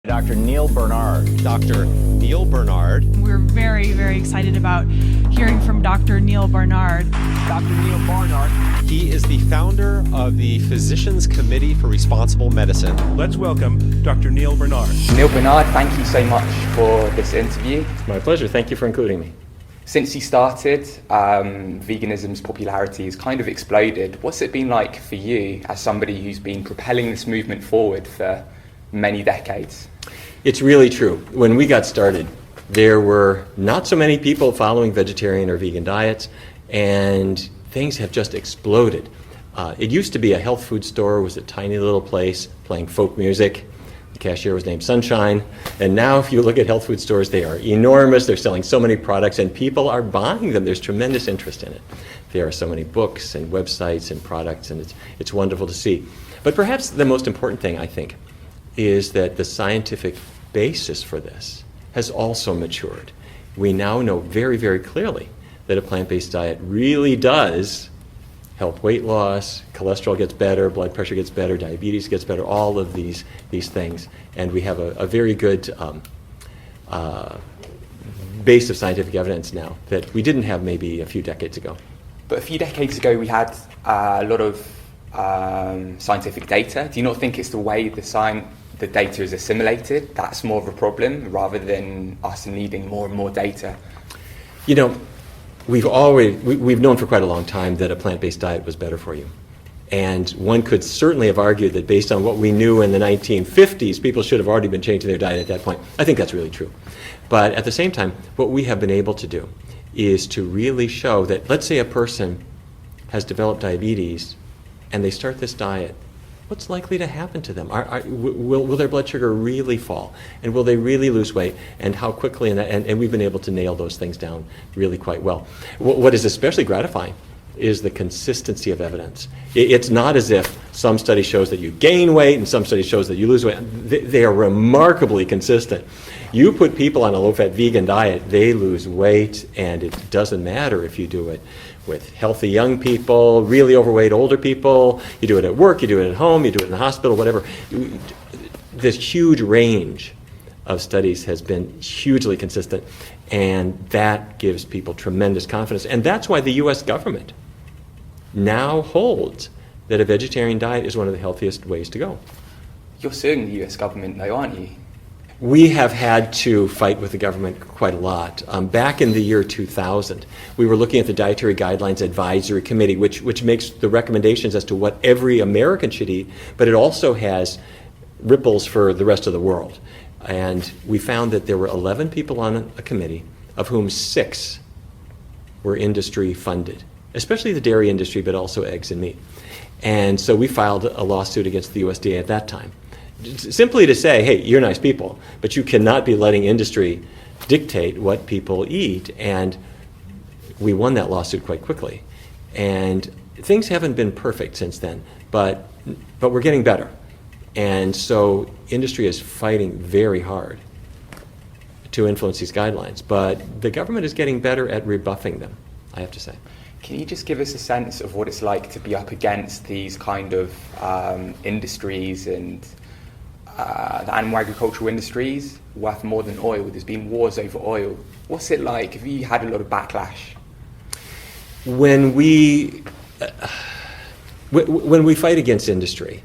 Dr. Neal Barnard. Dr. Neal Barnard. We're very, very excited about hearing from Dr. Neal Barnard. Dr. Neal Barnard. He is the founder of the Physicians Committee for Responsible Medicine. Let's welcome Dr. Neal Barnard. Neal Barnard, thank you so much for this interview. My pleasure. Thank you for including me. Since you started, veganism's popularity has kind of exploded. What's it been like for you as somebody who's been propelling this movement forward for many decades? It's really true. When we got started, there were not so many people following vegetarian or vegan diets, and things have just exploded. It used to be a health food store. It was a tiny little place playing folk music. The cashier was named Sunshine. And now if you look at health food stores, they are enormous. They're selling so many products, and people are buying them. There's tremendous interest in it. There are so many books and websites and products, and it's wonderful to see. But perhaps the most important thing, I think, is that the scientific basis for this has also matured. We now know very, very clearly that a plant-based diet really does help weight loss, cholesterol gets better, blood pressure gets better, diabetes gets better, all of these things. And we have a very good base of scientific evidence now that we didn't have maybe a few decades ago. But a few decades ago, we had a lot of scientific data. Do you not think it's the way the data is assimilated that's more of a problem rather than us needing more and more data? You know, we've known for quite a long time that a plant-based diet was better for you. And one could certainly have argued that based on what we knew in the 1950s, people should have already been changing their diet at that point. I think that's really true. But at the same time, what we have been able to do is to really show that, let's say a person has developed diabetes and they start this diet, what's likely to happen to them? Will their blood sugar really fall? And will they really lose weight? And how quickly? And we've been able to nail those things down really quite well. What is especially gratifying is the consistency of evidence. It's not as if some study shows that you gain weight and some study shows that you lose weight. They are remarkably consistent. You put people on a low-fat vegan diet, they lose weight, and it doesn't matter if you do it with healthy young people, really overweight older people, you do it at work, you do it at home, you do it in the hospital, whatever. This huge range of studies has been hugely consistent, and that gives people tremendous confidence. And that's why the U.S. government now holds that a vegetarian diet is one of the healthiest ways to go. You're suing the US government though, aren't you? We have had to fight with the government quite a lot. Back in the year 2000, we were looking at the Dietary Guidelines Advisory Committee, which makes the recommendations as to what every American should eat, but it also has ripples for the rest of the world. And we found that there were 11 people on a committee, of whom 6 were industry funded, especially the dairy industry, but also eggs and meat. And so we filed a lawsuit against the USDA at that time, simply to say, hey, you're nice people, but you cannot be letting industry dictate what people eat. And we won that lawsuit quite quickly. And things haven't been perfect since then, but we're getting better. And so industry is fighting very hard to influence these guidelines, but the government is getting better at rebuffing them, I have to say. Can you just give us a sense of what it's like to be up against these kind of industries and the animal agricultural industries worth more than oil? There's been wars over oil. What's it like? Have you had a lot of backlash? When we fight against industry,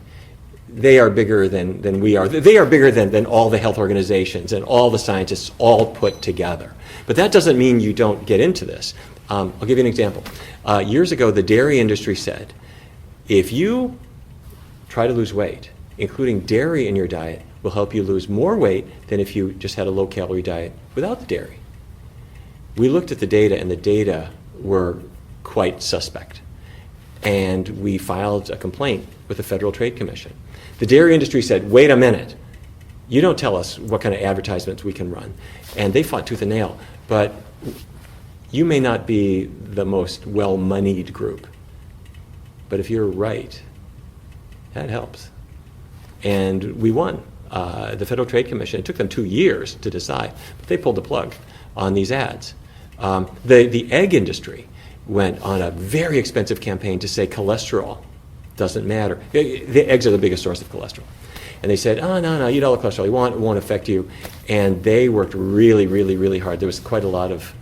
they are bigger than we are. They are bigger than all the health organizations and all the scientists all put together. But that doesn't mean you don't get into this. I'll give you an example. Years ago, the dairy industry said, if you try to lose weight, including dairy in your diet will help you lose more weight than if you just had a low-calorie diet without the dairy. We looked at the data, and the data were quite suspect. And we filed a complaint with the Federal Trade Commission. The dairy industry said, wait a minute, you don't tell us what kind of advertisements we can run. And they fought tooth and nail. But you may not be the most well-moneyed group, but if you're right, that helps. And we won. The Federal Trade Commission, it took them 2 years to decide, but they pulled the plug on these ads. The egg industry went on a very expensive campaign to say cholesterol doesn't matter. The eggs are the biggest source of cholesterol. And they said, oh, no, eat all the cholesterol you want, it won't affect you. And they worked really, really, really hard. There was quite a lot of,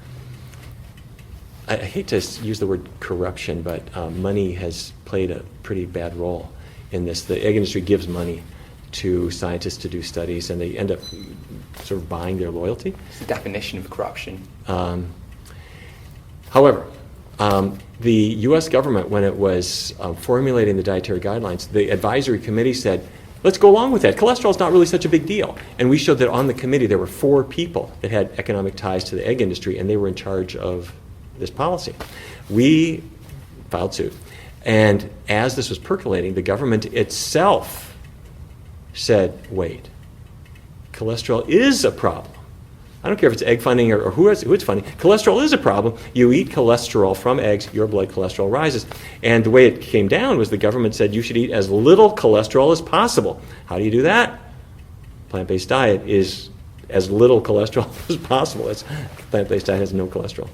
I hate to use the word corruption, but money has played a pretty bad role in this. The egg industry gives money to scientists to do studies, and they end up sort of buying their loyalty. It's the definition of corruption. However, the U.S. government, when it was formulating the dietary guidelines, the advisory committee said, let's go along with that. Cholesterol is not really such a big deal. And we showed that on the committee there were 4 people that had economic ties to the egg industry, and they were in charge of this policy. We filed suit. And as this was percolating, the government itself said, wait, cholesterol is a problem. I don't care if it's egg funding or who it's funding. Cholesterol is a problem. You eat cholesterol from eggs, your blood cholesterol rises. And the way it came down was the government said you should eat as little cholesterol as possible. How do you do that? Plant-based diet is as little cholesterol as possible. Plant-based diet has no cholesterol.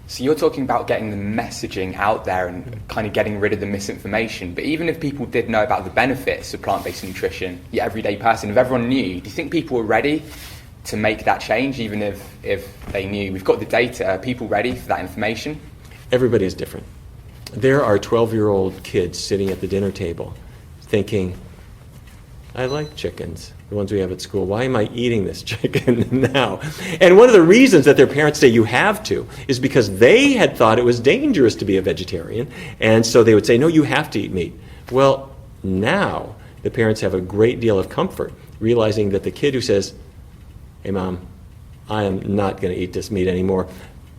So you're talking about getting the messaging out there and kind of getting rid of the misinformation. But even if people did know about the benefits of plant-based nutrition, your everyday person, if everyone knew, do you think people were ready to make that change, even if they knew? We've got the data. Are people ready for that information? Everybody is different. There are 12-year-old kids sitting at the dinner table thinking, I like chickens, the ones we have at school. Why am I eating this chicken now? And one of the reasons that their parents say you have to is because they had thought it was dangerous to be a vegetarian, and so they would say, no, you have to eat meat. Well, now the parents have a great deal of comfort realizing that the kid who says, hey, Mom, I am not going to eat this meat anymore,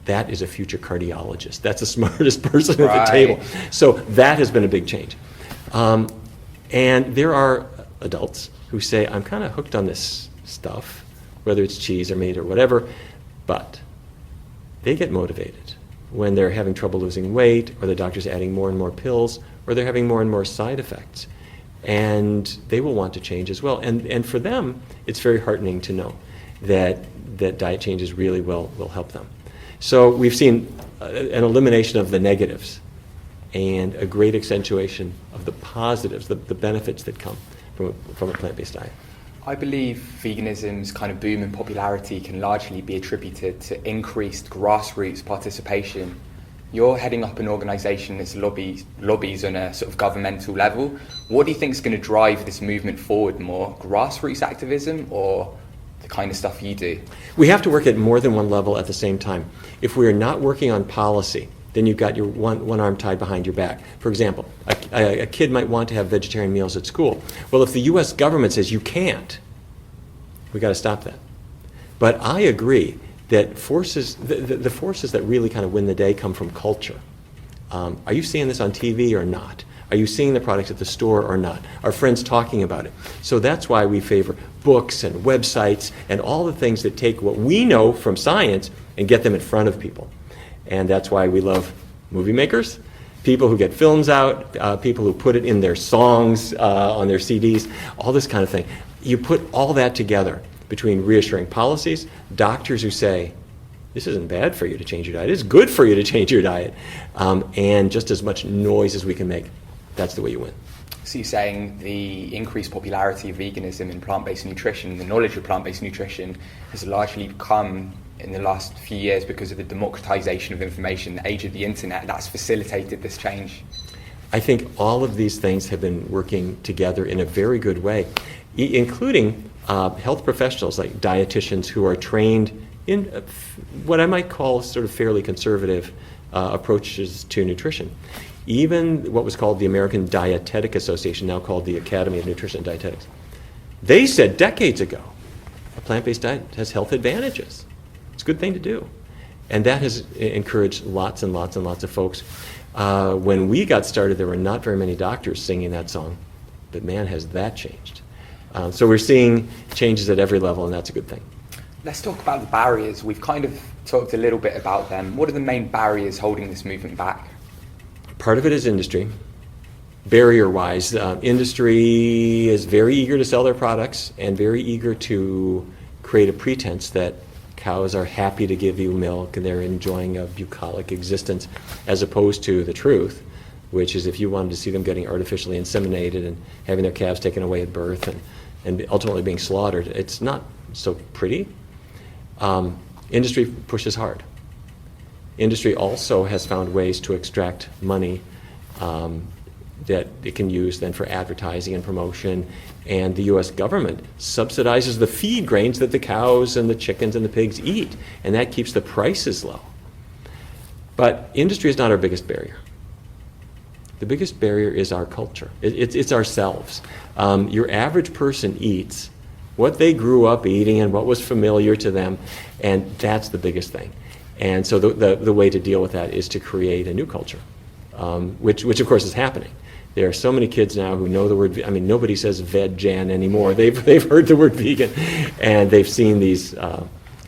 that is a future cardiologist. That's the smartest person at the table. So that has been a big change. And there are adults who say, I'm kind of hooked on this stuff, whether it's cheese or meat or whatever, but they get motivated when they're having trouble losing weight, or the doctor's adding more and more pills, or they're having more and more side effects. And they will want to change as well. And for them, it's very heartening to know that diet changes really will help them. So we've seen an elimination of the negatives and a great accentuation of the positives, the benefits that come from a plant-based diet. I believe veganism's kind of boom in popularity can largely be attributed to increased grassroots participation. You're heading up an organisation that's lobbies on a sort of governmental level. What do you think is going to drive this movement forward more? Grassroots activism or the kind of stuff you do? We have to work at more than one level at the same time. If we are not working on policy, then you've got your one arm tied behind your back. For example, a kid might want to have vegetarian meals at school. Well, if the U.S. government says you can't, we've got to stop that. But I agree that the forces that really kind of win the day come from culture. Are you seeing this on TV or not? Are you seeing the products at the store or not? Are friends talking about it? So that's why we favor books and websites and all the things that take what we know from science and get them in front of people. And that's why we love movie makers, people who get films out, people who put it in their songs, on their CDs, all this kind of thing. You put all that together between reassuring policies, doctors who say, this isn't bad for you to change your diet, it's good for you to change your diet, and just as much noise as we can make. That's the way you win. So you're saying the increased popularity of veganism and plant-based nutrition, the knowledge of plant-based nutrition, has largely come in the last few years because of the democratization of information, the age of the internet, that's facilitated this change? I think all of these things have been working together in a very good way, including health professionals like dietitians who are trained in what I might call sort of fairly conservative approaches to nutrition. Even what was called the American Dietetic Association, now called the Academy of Nutrition and Dietetics, they said decades ago, a plant-based diet has health advantages. It's a good thing to do. And that has encouraged lots and lots and lots of folks. When we got started, there were not very many doctors singing that song, but man, has that changed. So we're seeing changes at every level, and that's a good thing. Let's talk about the barriers. We've kind of talked a little bit about them. What are the main barriers holding this movement back? Part of it is industry. Barrier-wise, industry is very eager to sell their products and very eager to create a pretense that cows are happy to give you milk and they're enjoying a bucolic existence, as opposed to the truth, which is if you wanted to see them getting artificially inseminated and having their calves taken away at birth and ultimately being slaughtered, it's not so pretty. Industry pushes hard. Industry also has found ways to extract money that it can use then for advertising and promotion, and the U.S. government subsidizes the feed grains that the cows and the chickens and the pigs eat, and that keeps the prices low. But industry is not our biggest barrier. The biggest barrier is our culture. It's ourselves. Your average person eats what they grew up eating and what was familiar to them, and that's the biggest thing. And so the way to deal with that is to create a new culture, which of course is happening. There are so many kids now who know the word, nobody says veg-jan anymore. They've heard the word vegan, and they've seen these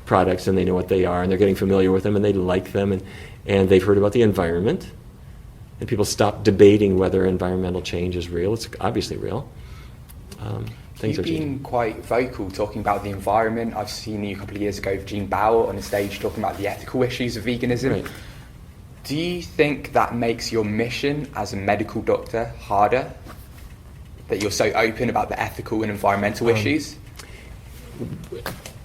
products, and they know what they are, and they're getting familiar with them, and they like them, and they've heard about the environment, and people stop debating whether environmental change is real. It's obviously real. Things You've are changing. been quite vocal talking about the environment. I've seen you a couple of years ago with Gene Bauer on a stage talking about the ethical issues of veganism. Right. Do you think that makes your mission as a medical doctor harder? That you're so open about the ethical and environmental issues?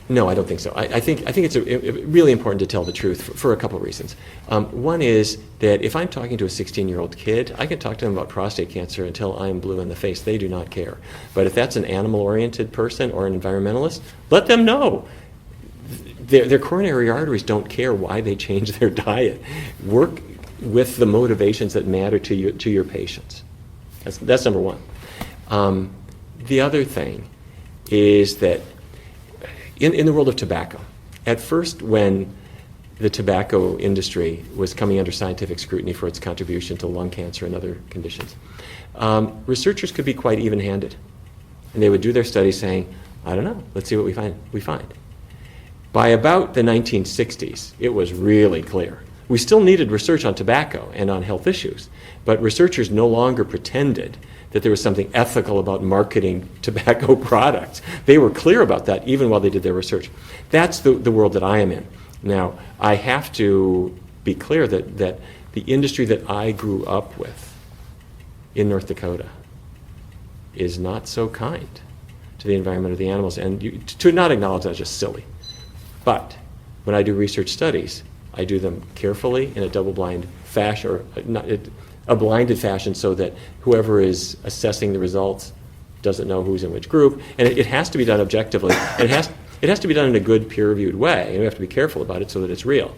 No, I don't think so. I think it's really important to tell the truth for a couple of reasons. One is that if I'm talking to a 16-year-old kid, I can talk to them about prostate cancer until I'm blue in the face. They do not care. But if that's an animal-oriented person or an environmentalist, let them know. Their coronary arteries don't care why they change their diet. Work with the motivations that matter to your patients. That's number one. The other thing is that in the world of tobacco, at first when the tobacco industry was coming under scientific scrutiny for its contribution to lung cancer and other conditions, researchers could be quite even-handed. And they would do their studies saying, I don't know, let's see what we find. By about the 1960s, it was really clear. We still needed research on tobacco and on health issues, but researchers no longer pretended that there was something ethical about marketing tobacco products. They were clear about that even while they did their research. That's the world that I am in. Now, I have to be clear that the industry that I grew up with in North Dakota is not so kind to the environment or the animals, and to not acknowledge that is just silly. But when I do research studies, I do them carefully in a double-blind fashion, or a blinded fashion, so that whoever is assessing the results doesn't know who's in which group. And it has to be done objectively. And it has to be done in a good peer-reviewed way. And we have to be careful about it so that it's real.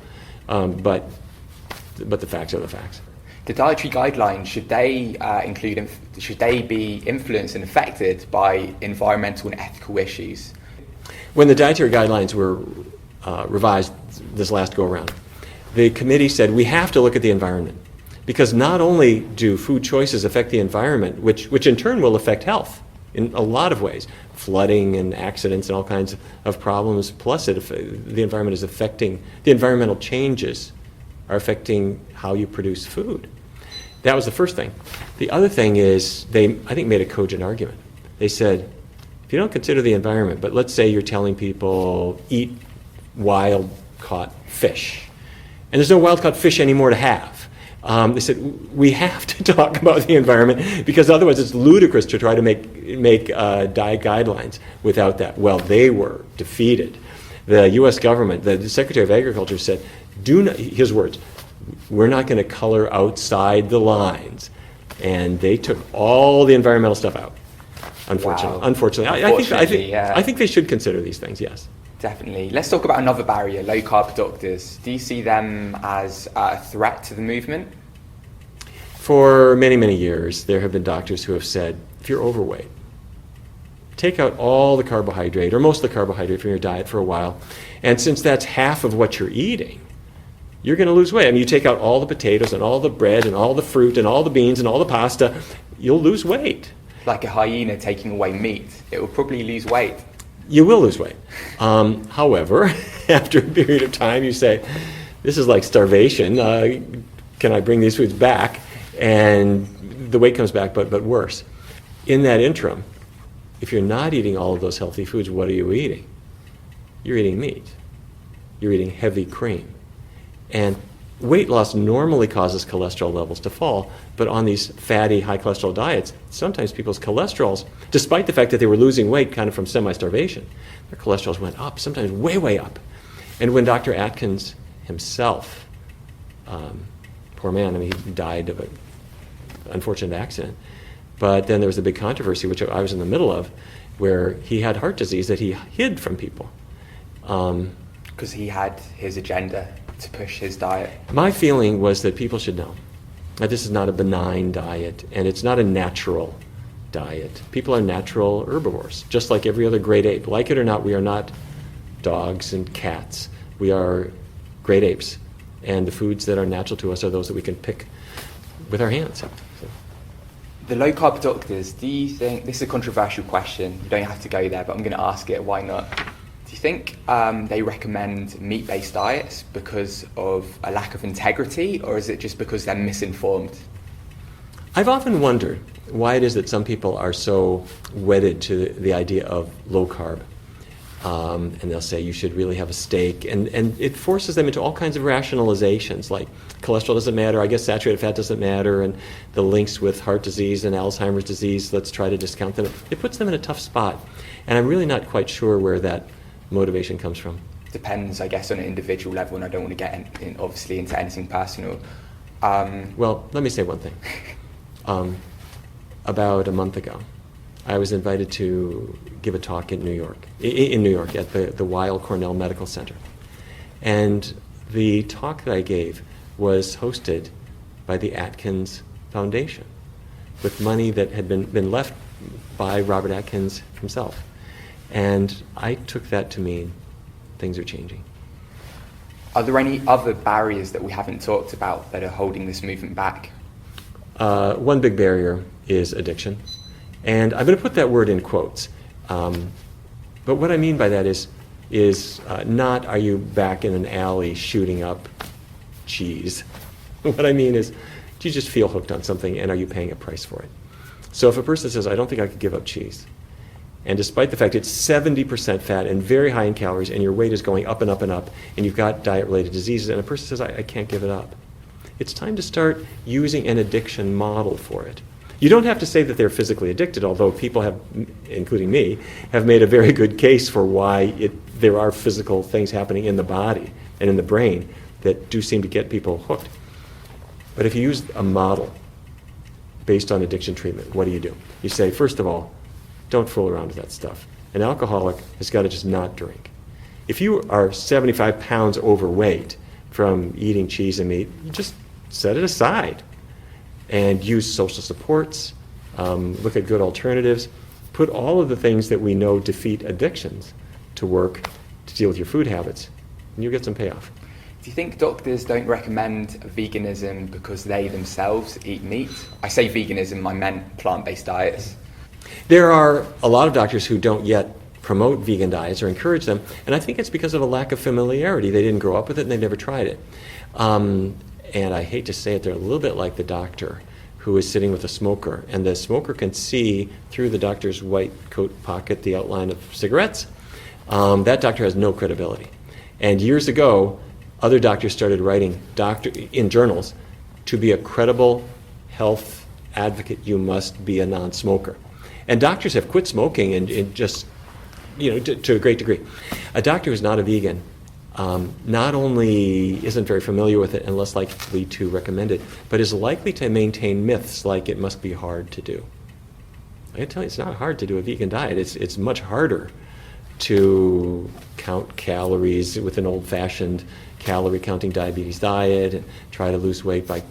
But the facts are the facts. The dietary guidelines, should they be influenced and affected by environmental and ethical issues? When the dietary guidelines were revised this last go-around, the committee said we have to look at the environment, because not only do food choices affect the environment, which in turn will affect health in a lot of ways, flooding and accidents and all kinds of problems, plus the environment is affecting, the environmental changes are affecting how you produce food. That was the first thing. The other thing is they, I think, made a cogent argument. They said, if you don't consider the environment, but let's say you're telling people eat wild-caught fish, and there's no wild-caught fish anymore to have. They said, we have to talk about the environment, because otherwise it's ludicrous to try to make diet guidelines without that. Well, they were defeated. The U.S. government, the Secretary of Agriculture said, his words, we're not going to color outside the lines. And they took all the environmental stuff out, unfortunately. Wow. Unfortunately. I think they should consider these things, yes. Definitely. Let's talk about another barrier, low-carb doctors. Do you see them as a threat to the movement? For many, many years, there have been doctors who have said, if you're overweight, take out all the carbohydrate, or most of the carbohydrate from your diet for a while, and since that's half of what you're eating, you're going to lose weight. I mean, you take out all the potatoes and all the bread and all the fruit and all the beans and all the pasta, you'll lose weight. Like a hyena taking away meat, it will probably lose weight. You will lose weight. However, after a period of time, you say, this is like starvation. Can I bring these foods back? And the weight comes back, but worse. In that interim, if you're not eating all of those healthy foods, what are you eating? You're eating meat. You're eating heavy cream. And weight loss normally causes cholesterol levels to fall, but on these fatty, high cholesterol diets, sometimes people's cholesterols, despite the fact that they were losing weight kind of from semi-starvation, their cholesterols went up, sometimes way, way up. And when Dr. Atkins himself, poor man, I mean, he died of an unfortunate accident, but then there was a big controversy, which I was in the middle of, where he had heart disease that he hid from people. Because he had his agenda to push his diet. My feeling was that people should know that this is not a benign diet, and it's not a natural diet. People are natural herbivores, just like every other great ape. Like it or not, we are not dogs and cats. We are great apes, and the foods that are natural to us are those that we can pick with our hands. So. The low-carb doctors, do you think, this is a controversial question, you don't have to go there, but I'm going to ask it, why not? Do you think they recommend meat-based diets because of a lack of integrity, or is it just because they're misinformed? I've often wondered why it is that some people are so wedded to the idea of low-carb. And they'll say you should really have a steak, and it forces them into all kinds of rationalizations, like cholesterol doesn't matter, I guess saturated fat doesn't matter, and the links with heart disease and Alzheimer's disease, let's try to discount them. It puts them in a tough spot, and I'm really not quite sure where that motivation comes from. Depends, I guess, on an individual level, and I don't want to get obviously into anything personal. Well, let me say one thing. About a month ago, I was invited to give a talk in New York at the Weill Cornell Medical Center. And the talk that I gave was hosted by the Atkins Foundation with money that had been left by Robert Atkins himself. And I took that to mean things are changing. Are there any other barriers that we haven't talked about that are holding this movement back? One big barrier is addiction. And I'm going to put that word in quotes. But what I mean by that is not are you back in an alley shooting up cheese. What I mean is, do you just feel hooked on something, and are you paying a price for it? So if a person says, I don't think I could give up cheese, and despite the fact it's 70% fat and very high in calories, and your weight is going up and up and up, and you've got diet-related diseases, and a person says, I can't give it up, it's time to start using an addiction model for it. You don't have to say that they're physically addicted, although people have, including me, have made a very good case for why there are physical things happening in the body and in the brain that do seem to get people hooked. But if you use a model based on addiction treatment, what do? You say, first of all, don't fool around with that stuff. An alcoholic has got to just not drink. If you are 75 pounds overweight from eating cheese and meat, you just set it aside and use social supports, look at good alternatives, put all of the things that we know defeat addictions to work to deal with your food habits, and you'll get some payoff. Do you think doctors don't recommend veganism because they themselves eat meat? I say veganism, I meant plant-based diets. There are a lot of doctors who don't yet promote vegan diets or encourage them, and I think it's because of a lack of familiarity. They didn't grow up with it and they've never tried it. And I hate to say it, they're a little bit like the doctor who is sitting with a smoker, and the smoker can see through the doctor's white coat pocket the outline of cigarettes. That doctor has no credibility. And years ago, other doctors started writing in journals, to be a credible health advocate, you must be a non-smoker. And doctors have quit smoking and just, to a great degree. A doctor who's not a vegan not only isn't very familiar with it and less likely to recommend it, but is likely to maintain myths like it must be hard to do. I can tell you, it's not hard to do a vegan diet. It's much harder to count calories with an old-fashioned calorie counting diabetes diet and try to lose weight by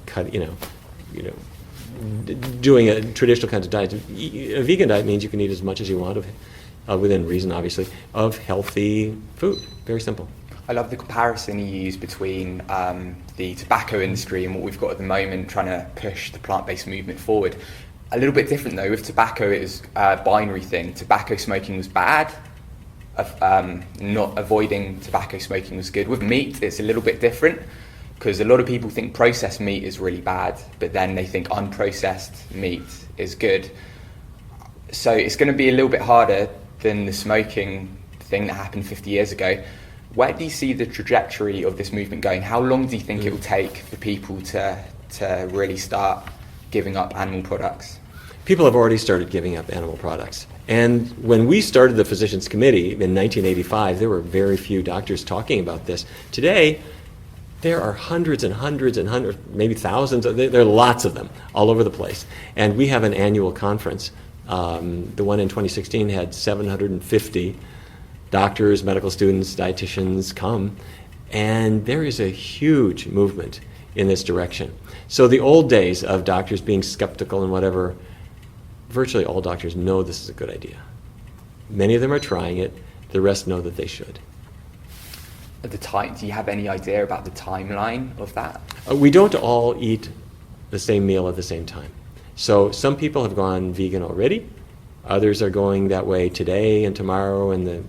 doing a traditional kind of diet. A vegan diet means you can eat as much as you want of, within reason, obviously, of healthy food. Very simple. I love the comparison you use between the tobacco industry and what we've got at the moment, trying to push the plant-based movement forward. A little bit different though. With tobacco, it was a binary thing. Tobacco smoking was bad. Not avoiding tobacco smoking was good. With meat, it's a little bit different, because a lot of people think processed meat is really bad, but then they think unprocessed meat is good. So it's going to be a little bit harder than the smoking thing that happened 50 years ago. Where do you see the trajectory of this movement going? How long do you think it will take for people to really start giving up animal products? People have already started giving up animal products. And when we started the Physicians Committee in 1985, there were very few doctors talking about this. Today, there are hundreds and hundreds and hundreds, maybe thousands, there are lots of them all over the place. And we have an annual conference. The one in 2016 had 750 doctors, medical students, dietitians come. And there is a huge movement in this direction. So the old days of doctors being skeptical and whatever, virtually all doctors know this is a good idea. Many of them are trying it. The rest know that they should. At the time, do you have any idea about the timeline of that? We don't all eat the same meal at the same time. So some people have gone vegan already. Others are going that way today and tomorrow in the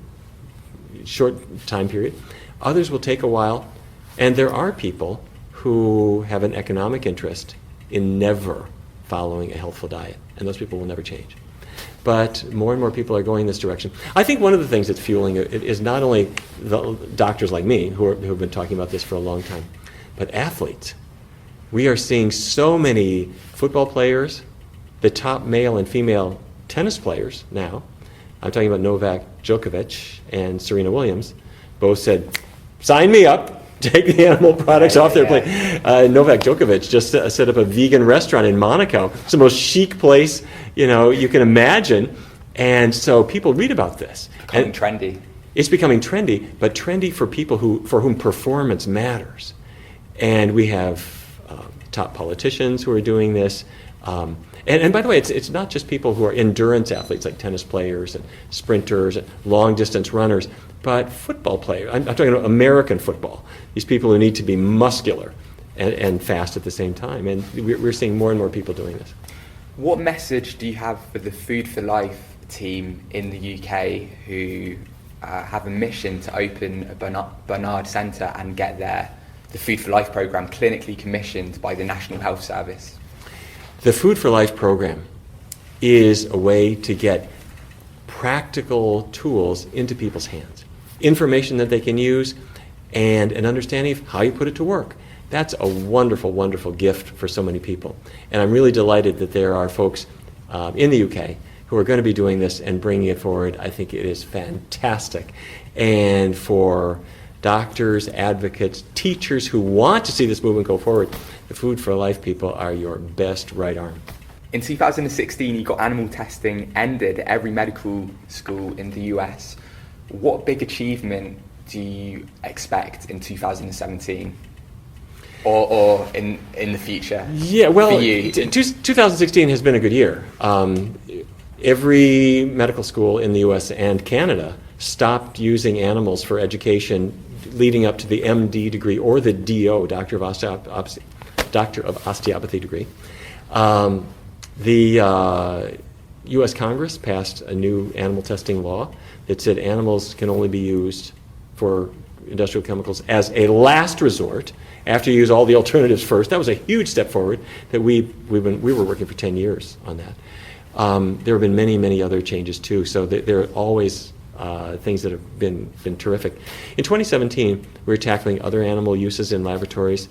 short time period. Others will take a while. And there are people who have an economic interest in never following a healthful diet. And those people will never change. But more and more people are going this direction. I think one of the things that's fueling it is not only the doctors like me who have been talking about this for a long time, but athletes. We are seeing so many football players, the top male and female tennis players now. I'm talking about Novak Djokovic and Serena Williams. Both said, sign me up. Take the animal products off their plate. Novak Djokovic just set up a vegan restaurant in Monaco. It's the most chic place, you can imagine. And so people read about this. Becoming trendy. It's becoming trendy, but trendy for people for whom performance matters. And we have top politicians who are doing this. And by the way, it's not just people who are endurance athletes like tennis players and sprinters and long distance runners, but football players. I'm talking about American football. These people who need to be muscular and fast at the same time. And we're seeing more and more people doing this. What message do you have for the Food for Life team in the UK who have a mission to open a Barnard Centre and get the Food for Life programme clinically commissioned by the National Health Service? The Food for Life program is a way to get practical tools into people's hands, information that they can use, and an understanding of how you put it to work. That's a wonderful, wonderful gift for so many people. And I'm really delighted that there are folks in the UK who are going to be doing this and bringing it forward. I think it is fantastic. And for doctors, advocates, teachers who want to see this movement go forward, the Food for Life people are your best right arm. In 2016, you got animal testing ended at every medical school in the US. What big achievement do you expect in 2017? Or in the future? Yeah, well, for you? 2016 has been a good year. Every medical school in the US and Canada stopped using animals for education leading up to the MD degree or the DO, Doctor of Osteopathy degree. The U.S. Congress passed a new animal testing law that said animals can only be used for industrial chemicals as a last resort after you use all the alternatives first. That was a huge step forward that we were working for 10 years on that. There have been many, many other changes too, so there are always things that have been terrific. In 2017, we're tackling other animal uses in laboratories,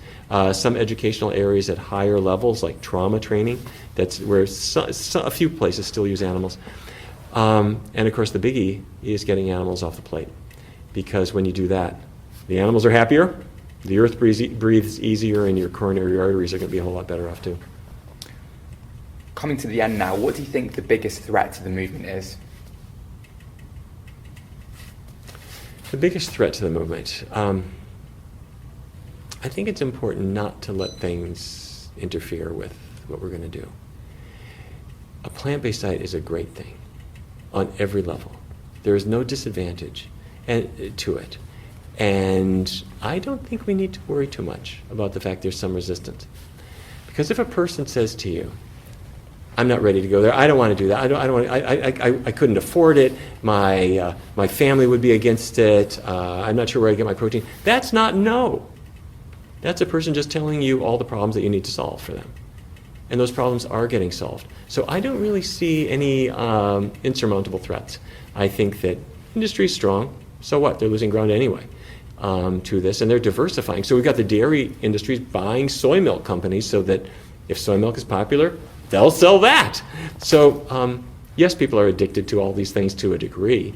some educational areas at higher levels like trauma training. That's where a few places still use animals. And of course the biggie is getting animals off the plate, because when you do that, the animals are happier, the earth breathes easier, and your coronary arteries are going to be a whole lot better off too. Coming to the end now, what do you think the biggest threat to the movement is? The biggest threat to the movement, I think it's important not to let things interfere with what we're going to do. A plant-based diet is a great thing on every level. There is no disadvantage to it. And I don't think we need to worry too much about the fact there's some resistance. Because if a person says to you, I'm not ready to go there, I don't want to do that, I couldn't afford it, my family would be against it, I'm not sure where I get my protein, that's not no. That's a person just telling you all the problems that you need to solve for them. And those problems are getting solved. So I don't really see any insurmountable threats. I think that industry is strong, so what? They're losing ground anyway. to this, and they're diversifying. So we've got the dairy industries buying soy milk companies so that if soy milk is popular, they'll sell that. So yes, people are addicted to all these things to a degree,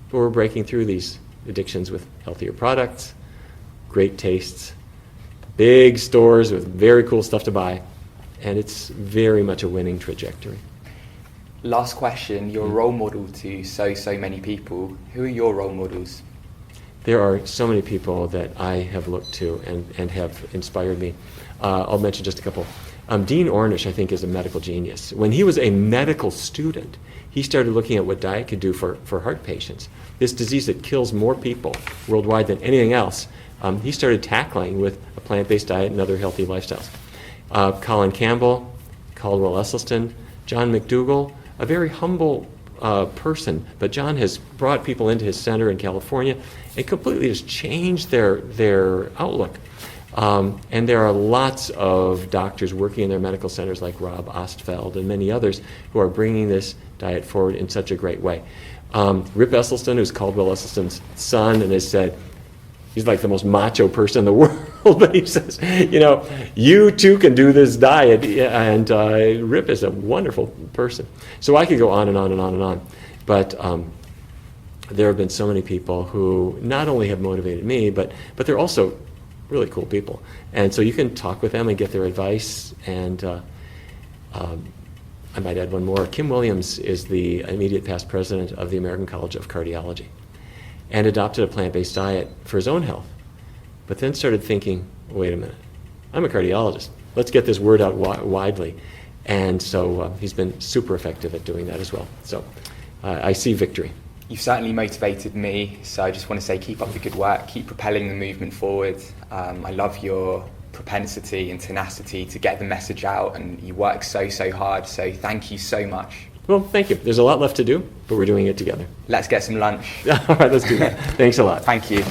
but we're breaking through these addictions with healthier products, great tastes, big stores with very cool stuff to buy, and it's very much a winning trajectory. Last question, you're a role model to so many people. Who are your role models? There are so many people that I have looked to and have inspired me. I'll mention just a couple. Dean Ornish, I think, is a medical genius. When he was a medical student, he started looking at what diet could do for heart patients. This disease that kills more people worldwide than anything else, he started tackling with a plant-based diet and other healthy lifestyles. Colin Campbell, Caldwell Esselstyn, John McDougall, a very humble person, but John has brought people into his center in California and completely just changed their outlook. And there are lots of doctors working in their medical centers like Rob Ostfeld and many others who are bringing this diet forward in such a great way. Rip Esselstyn, who's Caldwell Esselstyn's son, and has said, he's like the most macho person in the world, but he says, you too can do this diet, and Rip is a wonderful person. So I could go on and on and on and on, but there have been so many people who not only have motivated me, but they're also really cool people. And so you can talk with them and get their advice, and I might add one more. Kim Williams is the immediate past president of the American College of Cardiology, and adopted a plant-based diet for his own health, but then started thinking, wait a minute, I'm a cardiologist. Let's get this word out widely. And so he's been super effective at doing that as well. So I see victory. You've certainly motivated me, so I just want to say keep up the good work, keep propelling the movement forward. I love your propensity and tenacity to get the message out, and you work so hard, so thank you so much. Well, thank you. There's a lot left to do, but we're doing it together. Let's get some lunch. All right, let's do that. Thanks a lot. Thank you.